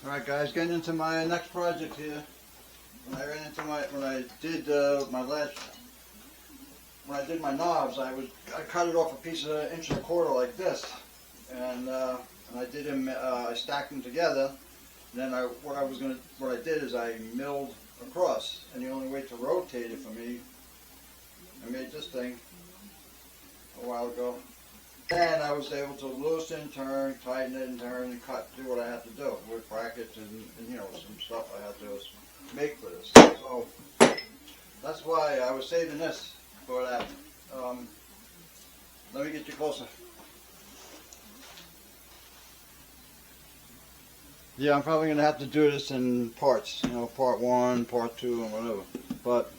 Alright guys, getting into my next project here. When I did my knobs, I cut it off a piece of 1.25 like this, and I stacked them together. And then what I did is I milled across, and the only way to rotate it for me, I made this thing a while ago. And I was able to loosen, turn, tighten it, and turn, and cut, do what I had to do with brackets and you know, some stuff I had to make for this. So that's why I was saving this for that. Let me get you closer. Yeah, I'm probably going to have to do this in parts, you know, part 1, part 2, and whatever. But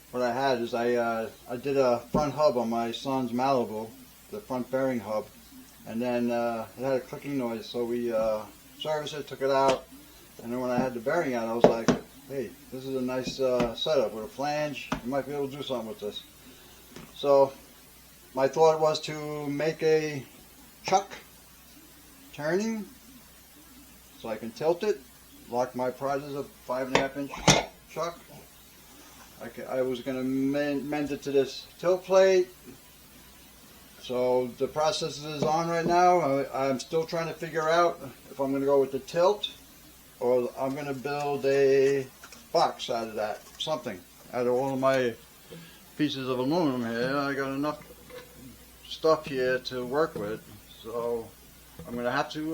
what I had is I did a front hub on my son's Malibu, the front bearing hub, and then it had a clicking noise, so we serviced it, took it out, and then when I had the bearing out, I was like, hey, this is a nice setup with a flange. You might be able to do something with this. So my thought was to make a chuck turning so I can tilt it, like my prize is a 5.5 inch chuck. I was going to mend it to this tilt plate. So the process is on right now. I'm still trying to figure out if I'm going to go with the tilt or I'm going to build a box out of that, something. Out of all of my pieces of aluminum here, I got enough stuff here to work with. So I'm going to have to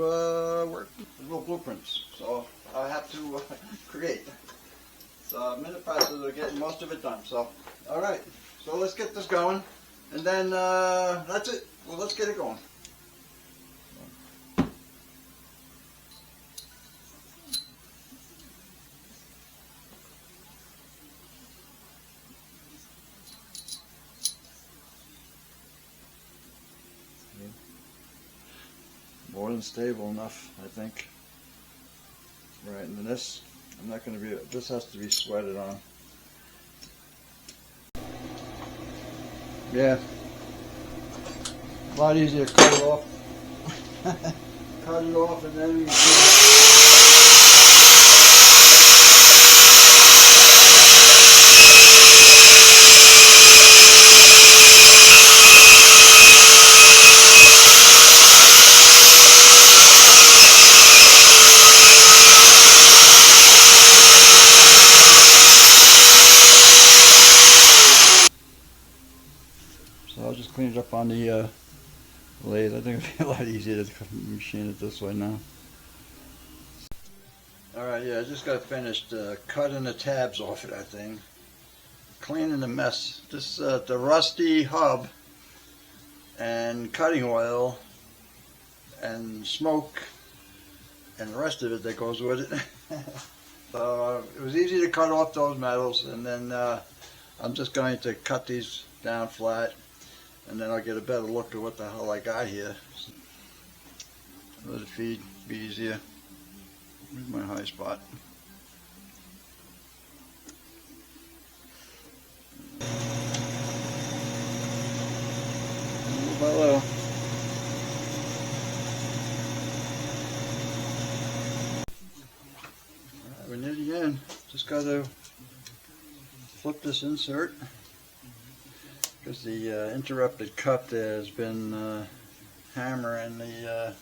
work with little blueprints. So I have to create. So I'm in the process of getting most of it done. So, alright, so let's get this going. And then that's it. Well, let's get it going. More than stable enough, I think. Right, and then this, I'm not going to be, this has to be sweated on. Yeah, a lot easier to cut it off. Cut it off and then you So I'll just clean it up on the lathe. I think it'll be a lot easier to machine it this way now. Alright, yeah, I just got finished cutting the tabs off of that thing. Cleaning the mess. This the rusty hub and cutting oil and smoke and the rest of it that goes with it. So it was easy to cut off those metals, and then I'm just going to cut these down flat, and then I'll get a better look at what the hell I got here. Let it feed, be easier. Where's my high spot? Little by little. Alright, we're near the end. Just got to flip this insert, because the interrupted cut there has been hammering the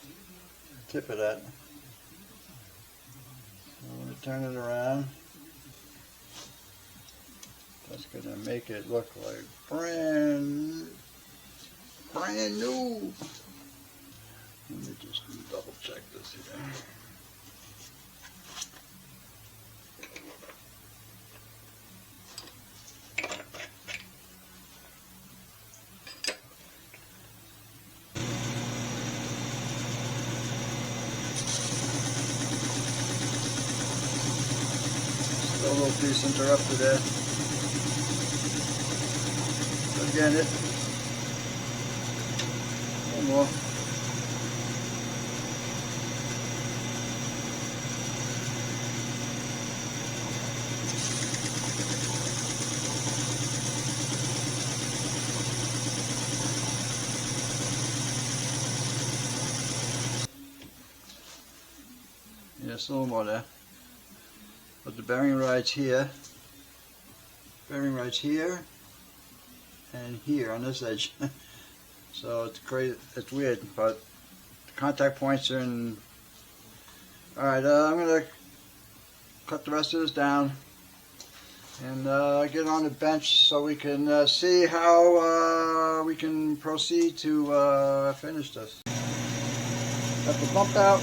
tip of that. So I'm going to turn it around. That's going to make it look like brand new. Let me just double check this here. Still a little piece interrupted there. Again, it. One more. Yeah, still a little more there. But the bearing rides here. Bearing rides here and here on this edge. So it's crazy. It's weird, but the contact points are in. All right, I'm gonna cut the rest of this down and get on the bench so we can see how we can proceed to finish this. Got the bump out.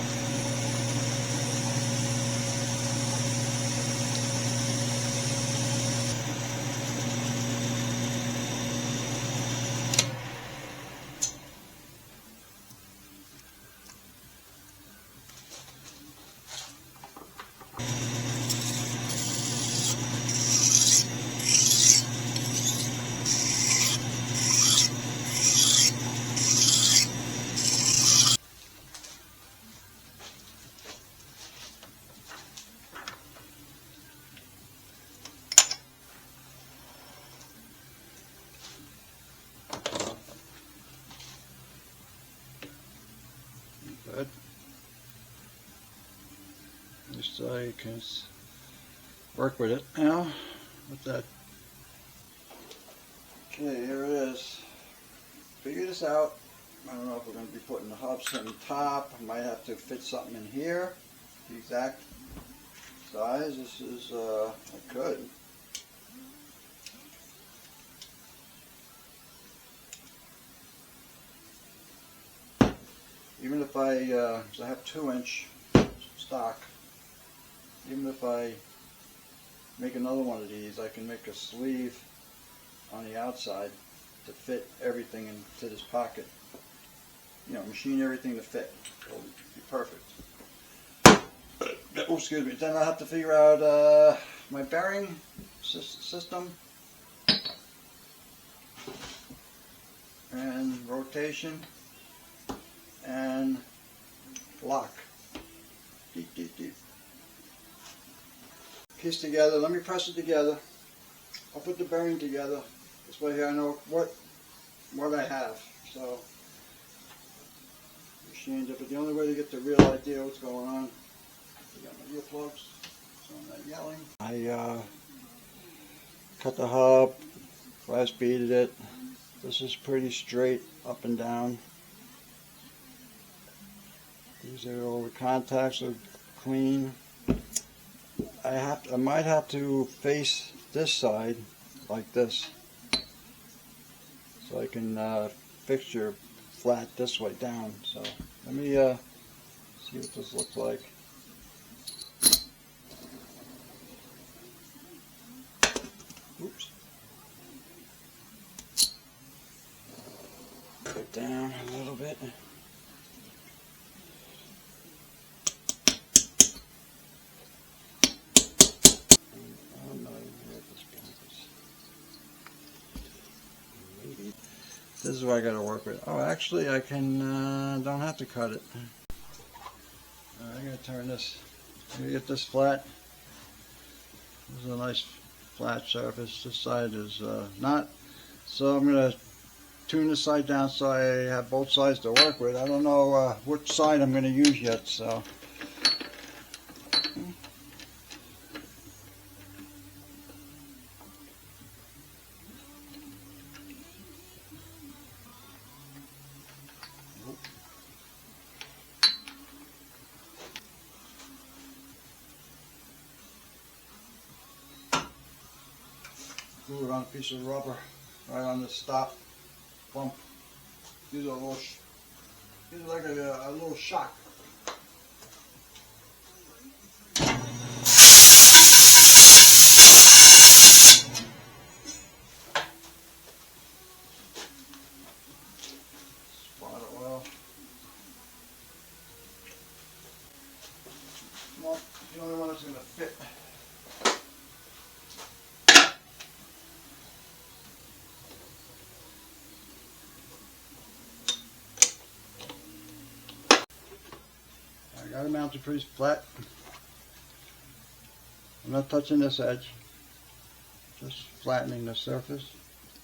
Good. Just so you can work with it now. With that. Okay, here it is. Figure this out. I don't know if we're going to be putting the hubs on top. I might have to fit something in here. The exact size. This is, I could. Even if I have 2-inch stock, even if I make another one of these, I can make a sleeve on the outside to fit everything into this pocket. You know, machine everything to fit. It'll be perfect. Oh, excuse me. Then I'll have to figure out my bearing system and rotation and lock. Deep, deep, deep. Piece together. Let me press it together. I'll put the bearing together. This way here I know what I have. So machined it, but the only way to get the real idea what's going on. I got my earplugs, so I'm not yelling. I cut the hub, flash beaded it. This is pretty straight up and down. These are all the contacts are clean. I might have to face this side like this, so I can fixture flat this way down. So let me see what this looks like. Oops. Put it down a little bit. This is what I got to work with. Oh, actually, I can don't have to cut it. I'm gonna turn this. I'm gonna get this flat. This is a nice flat surface. This side is not. So I'm gonna tune this side down so I have both sides to work with. I don't know which side I'm gonna use yet. So. Glue it on a piece of rubber right on the stop bump. These are like a little shock. Spot it well. Well, the only one that's going to fit. I got it mounted pretty flat. I'm not touching this edge, just flattening the surface,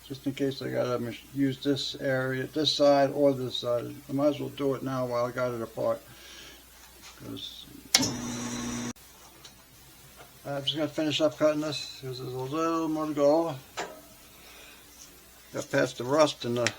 just in case I gotta use this area, this side or this side. I might as well do it now while I got it apart, because I'm just going to finish up cutting this because there's a little more to go. Got past the rust and the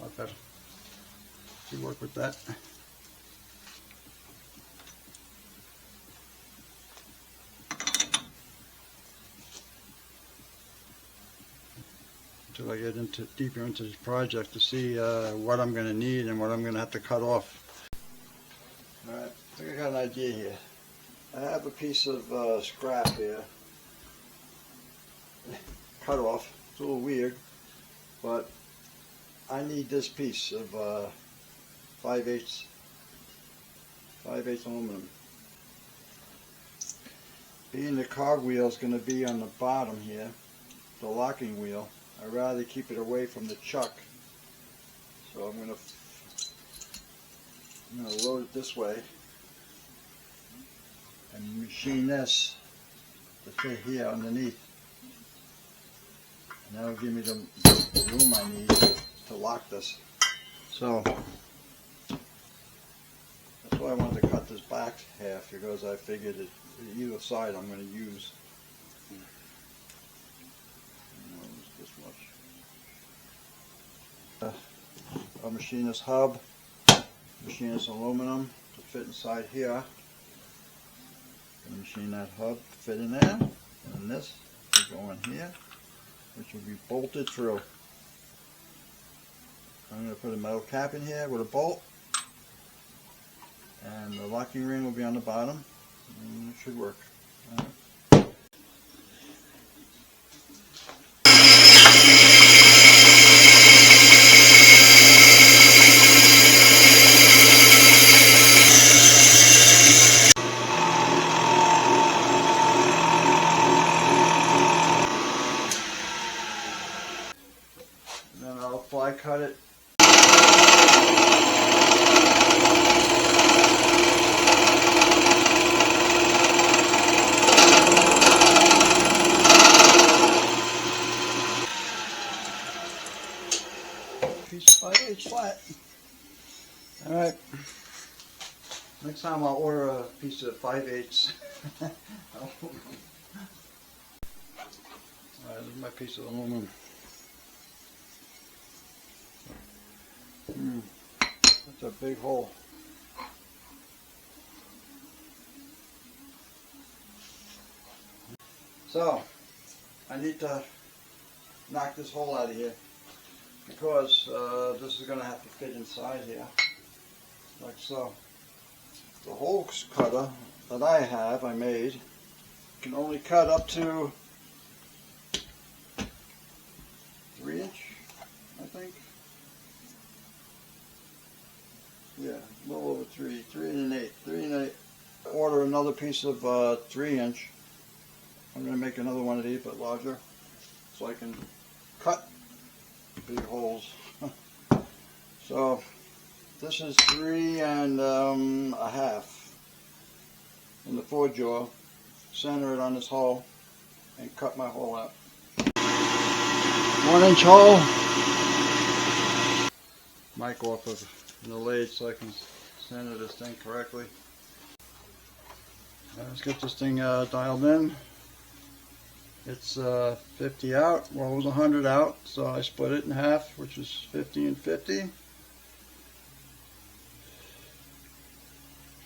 lot better. You work with that. Until I get deeper into this project to see what I'm going to need and what I'm going to have to cut off. Alright, I think I got an idea here. I have a piece of scrap here. Cut off. It's a little weird, but I need this piece of 5/8 aluminum. Being the cogwheel is going to be on the bottom here, the locking wheel, I'd rather keep it away from the chuck. So I'm going to load it this way and machine this to fit here underneath. And that'll give me the room I need to lock this. So that's why I wanted to cut this back half, because I figured that either side I'm going to use. This much. I'll machine this hub, machine this aluminum to fit inside here. And machine that hub to fit in there, and this will go in here, which will be bolted through. I'm going to put a metal cap in here with a bolt, and the locking ring will be on the bottom, and it should work. All right. Then I'll fly cut it. Piece of 5/8 flat. Alright. Next time I'll order a piece of 5/8. Alright, this is my piece of aluminum. That's a big hole. So, I need to knock this hole out of here, because this is going to have to fit inside here, like so. The hole cutter that I made, can only cut up to 3 inch, I think. Yeah, a little over 3 and 1/8. Order another piece of 3 inch. I'm going to make another one of these, but larger, so I can cut big holes. So this is 3 and 1/2 in the 4-jaw. Center it on this hole and cut my hole out. 1 inch hole. Mic off of the lathe so I can center this thing correctly. Let's get this thing dialed in. It's 50 out. Well, it was 100 out, so I split it in half, which is 50 and 50.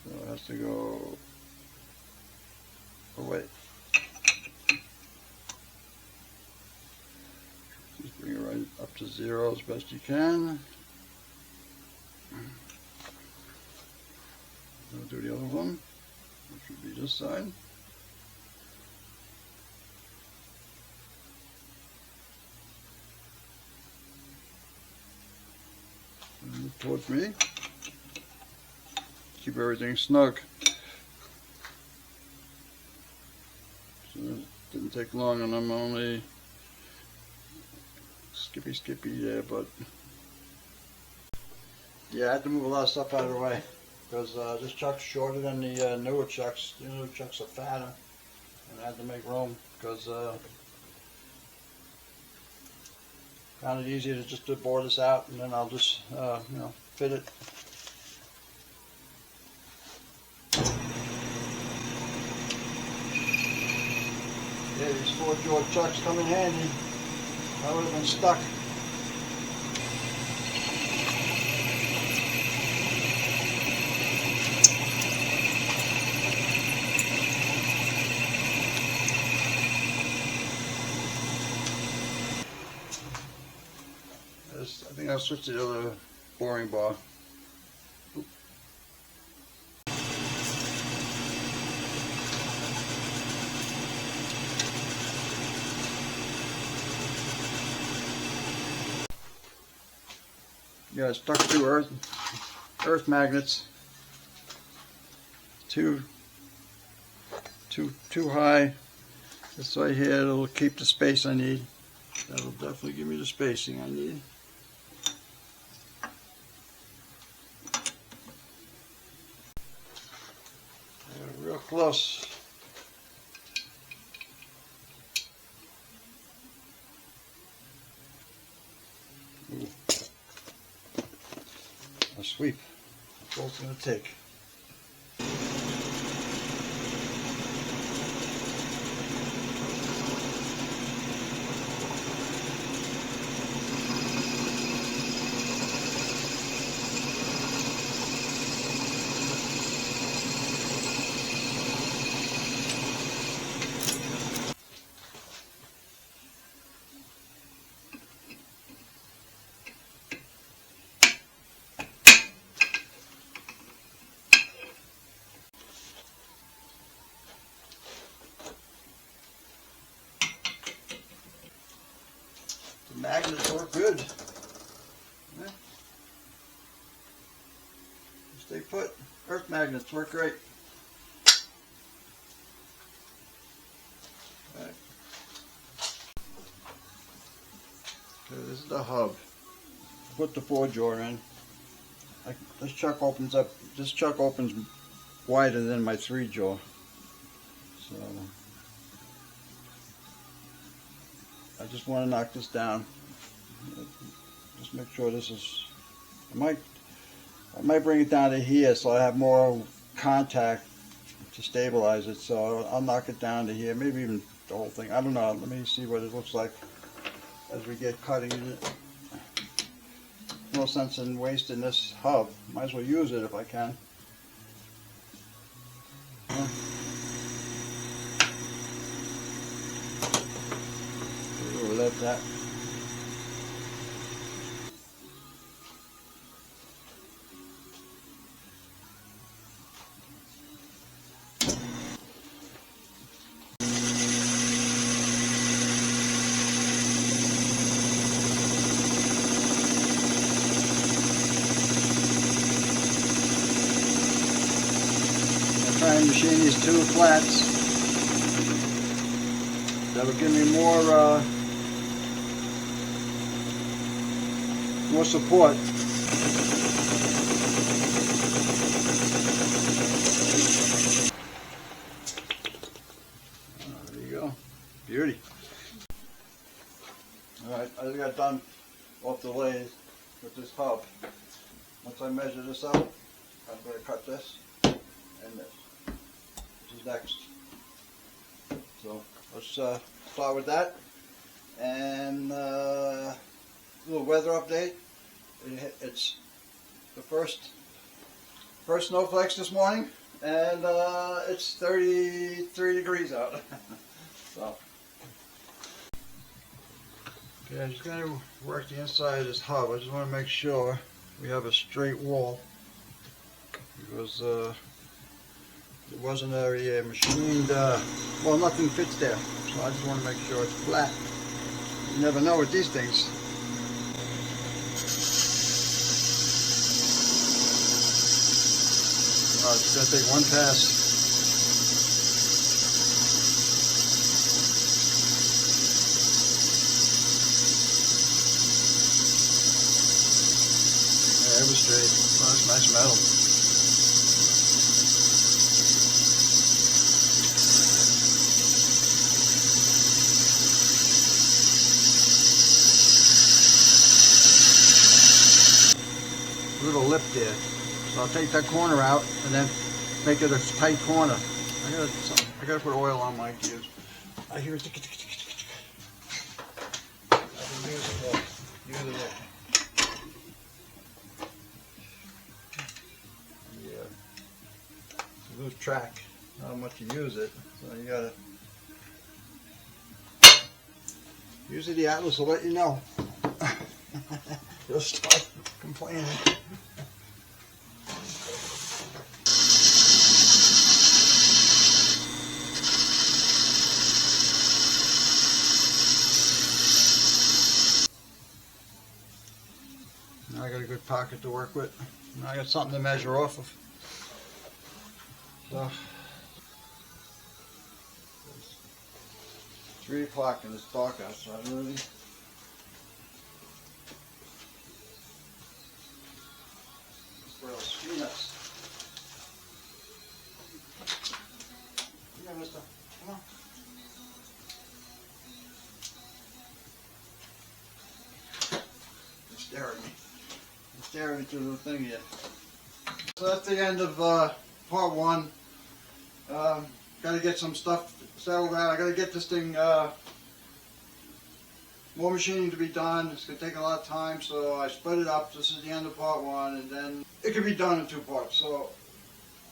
So it has to go away. Just bring it right up to 0 as best you can. I'll do the other one, which would be this side. And towards me. keep everything snug. So it didn't take long, and I'm only skippy there, but yeah, I had to move a lot of stuff out of the way because this chuck's shorter than the newer chucks. The newer chucks are fatter, and I had to make room because found it easier to just to bore this out, and then I'll just you know, fit it. Yeah, these 4-jaw chucks come in handy. I would have been stuck. I think I'll switch to the other boring bar. Oop. Yeah, I stuck 2 earth magnets. Too high. This right here, it'll keep the space I need. That'll definitely give me the spacing I need. Real close. Ooh. A sweep. That's all it's going to take. The magnets work good. Yeah. Stay put. Earth magnets work great. Right. Okay, this is the hub. Put the 4-jaw in. This chuck opens up. This chuck opens wider than my 3-jaw. So I just want to knock this down. Just make sure this is. I might bring it down to here so I have more contact to stabilize it. So I'll knock it down to here, maybe even the whole thing. I don't know. Let me see what it looks like as we get cutting it. No sense in wasting this hub. Might as well use it if I can. We'll let that. Try and machine these 2 flats. That'll give me more support. There you go. Beauty. Alright, I just got done off the lathe with this hub. Once I measure this out, I'm going to cut this and this. This is next. So let's start with that. And a little weather update. It's the first snowflakes this morning, and it's 33 degrees out. So okay, I'm just going to work the inside of this hub. I just want to make sure we have a straight wall, because it wasn't a machined, well, nothing fits there, so I just want to make sure it's flat. You never know with these things. It's gonna take one pass. Yeah, it was straight. Oh, that's nice metal. Little lip there. So I'll take that corner out and then make it a tight corner. I gotta put oil on my gears. I hear it. I can use it up. Yeah. It's a loose track. Not how much you use it. So you gotta. Usually the Atlas will let you know. You'll start complaining. Now I got a good pocket to work with. Now I got something to measure off of. So, it's 3 o'clock and it's dark outside already. Peanuts. Come here, mister. Come on. You're staring at me. You're staring through the thing here. So that's the end of part 1. Got to get some stuff settled out. I got to get this thing more machining to be done. It's going to take a lot of time, so I split it up. This is the end of part 1, and then it can be done in 2 parts. So,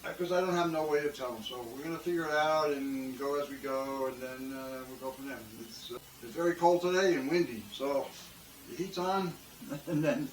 because I don't have no way to tell them, so we're going to figure it out and go as we go, and then we'll go from there. It's very cold today and windy, so the heat's on, and then